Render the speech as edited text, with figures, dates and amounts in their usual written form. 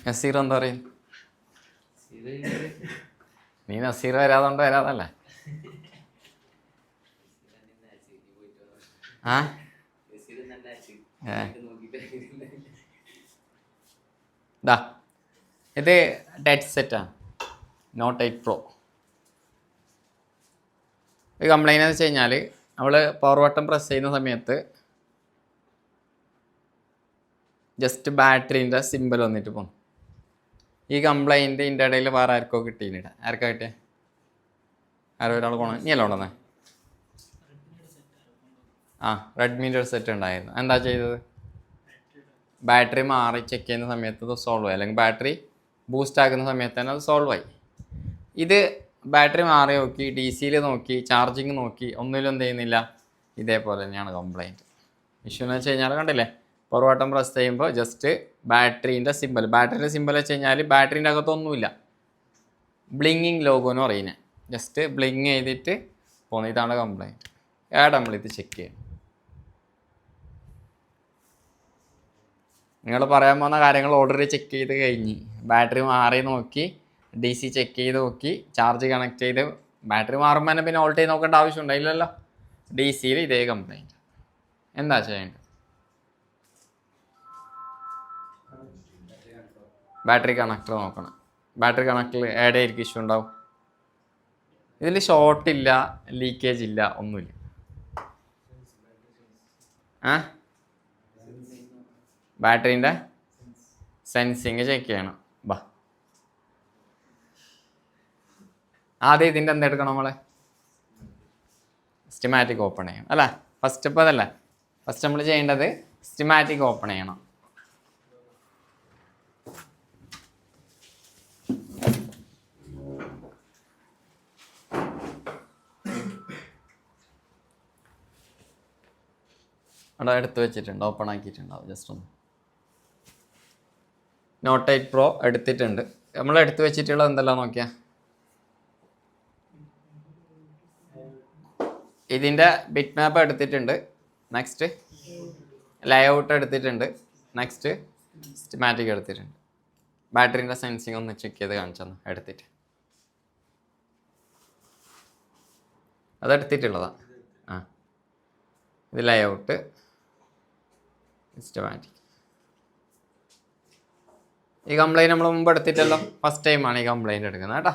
നസീർ എന്താ പറയും? നീ നസീർ വരാതുകൊണ്ട് വരാതല്ലേ? ആ ദാ ഇത് ഡെഡ് സെറ്റാണ്, നോട്ട് 8 Pro. ഇത് കംപ്ലൈൻറ്റ് എന്ന് വെച്ച് കഴിഞ്ഞാൽ നമ്മൾ പവർ ബട്ടൺ പ്രസ് ചെയ്യുന്ന സമയത്ത് ജസ്റ്റ് ബാറ്ററീൻ്റെ സിമ്പിൾ വന്നിട്ട് പോകും. ഈ കംപ്ലൈൻറ്റ് ഇതിൻ്റെ ഇടയിൽ വേറെ ആർക്കോ കിട്ടിയില്ല. ആർക്കാ കിട്ടിയ? ആരോ ഒരാൾ പോകണം. നീ അല്ല കൊണ്ടുവന്നേ? ആ, റെഡ്മീൻ്റെ ഒരു സെറ്റ് ഉണ്ടായിരുന്നു. എന്താ ചെയ്തത്? ബാറ്ററി മാറി ചെക്ക് ചെയ്യുന്ന സമയത്ത് അത് സോൾവ് ആയി, അല്ലെങ്കിൽ ബാറ്ററി ബൂസ്റ്റ് ആക്കുന്ന സമയത്ത് തന്നെ അത് സോൾവ് ആയി. ഇത് ബാറ്ററി മാറി നോക്കി, DC നോക്കി, ചാർജിങ് നോക്കി, ഒന്നിലും എന്ത് ചെയ്യുന്നില്ല, ഇതേപോലെ തന്നെയാണ് കംപ്ലൈൻറ്റ്. ഇഷ്യൂ എന്ന് വെച്ച് കഴിഞ്ഞാൽ കണ്ടില്ലേ, പവർ ബട്ടൺ പ്രസ് ചെയ്യുമ്പോൾ ജസ്റ്റ് ബാറ്ററീൻ്റെ സിമ്പിൾ വെച്ച് കഴിഞ്ഞാൽ ബാറ്ററീൻ്റെ അകത്തൊന്നുമില്ല, ബ്ലിങ്ങിങ് ലോഗോ എന്ന് പറയുന്നത്, ജസ്റ്റ് ബ്ലിങ് ചെയ്തിട്ട് പോകുന്നു. ഇതാണ് കംപ്ലൈൻറ്റ്. നമ്മളിത് ചെക്ക് ചെയ്യണം. നിങ്ങൾ പറയാൻ പോകുന്ന കാര്യങ്ങൾ ഓൾറെഡി ചെക്ക് ചെയ്ത് കഴിഞ്ഞ്, ബാറ്ററി മാറി നോക്കി, DC ചെക്ക് ചെയ്ത് നോക്കി, ചാർജ് കണക്ട് ചെയ്ത്, ബാറ്ററി മാറുമ്പോൾ തന്നെ പിന്നെ ഓൾട്ട് ചെയ്ത് നോക്കേണ്ട ആവശ്യം ഉണ്ടായില്ലല്ലോ. DC ഇതേ കംപ്ലൈൻറ്റ്. എന്താ ചെയ്യേണ്ടത്? ബാറ്ററി കണക്ടർ നോക്കണം. ബാറ്ററി കണക്ടറിൽ ഏതായിരിക്കും ഇഷ്യൂ ഉണ്ടാവും? ഇതിൽ ഷോർട്ടില്ല, ലീക്കേജ് ഇല്ല, ഒന്നുമില്ല. ബാറ്ററീൻ്റെ സെൻസിങ് ചെക്ക് ചെയ്യണം. ആദ്യം ഇതിൻ്റെ എന്തെടുക്കണം നമ്മളെ? സ്റ്റിമാറ്റിക് ഓപ്പൺ ചെയ്യണം അല്ലേ? ഫസ്റ്റ് ഇപ്പോൾ അതല്ലേ ഫസ്റ്റ് നമ്മൾ ചെയ്യേണ്ടത്? സ്റ്റിമാറ്റിക് ഓപ്പൺ ചെയ്യണം. അവിടെ എടുത്ത് വെച്ചിട്ടുണ്ട്, ഓപ്പൺ ആക്കിയിട്ടുണ്ടാവും. ജസ്റ്റ് ഒന്ന് നോട്ട് 8 Pro എടുത്തിട്ടുണ്ട്. നമ്മൾ എടുത്ത് വെച്ചിട്ടുള്ളത് എന്തെല്ലാം നോക്കിയാൽ? ഇതിൻ്റെ ബിറ്റ് മാപ്പ് എടുത്തിട്ടുണ്ട്. നെക്സ്റ്റ് ലേഔട്ട് എടുത്തിട്ടുണ്ട്. നെക്സ്റ്റ് സ്റ്റിമാറ്റിക് എടുത്തിട്ടുണ്ട്. ബാറ്ററീൻ്റെ സെൻസിങ് ഒന്ന് ചെക്ക് ചെയ്ത് കാണിച്ചെന്ന് എടുത്തിട്ട് അതെടുത്തിട്ടുള്ളതാണ്. ഇത് ലേഔട്ട്, സിസ്റ്റമാറ്റിക്. ഈ കംപ്ലൈൻറ്റ് നമ്മൾ മുമ്പ് എടുത്തിട്ടല്ലോ, ഫസ്റ്റ് ടൈമാണ് ഈ കംപ്ലൈൻറ്റ് എടുക്കുന്നത് കേട്ടോ.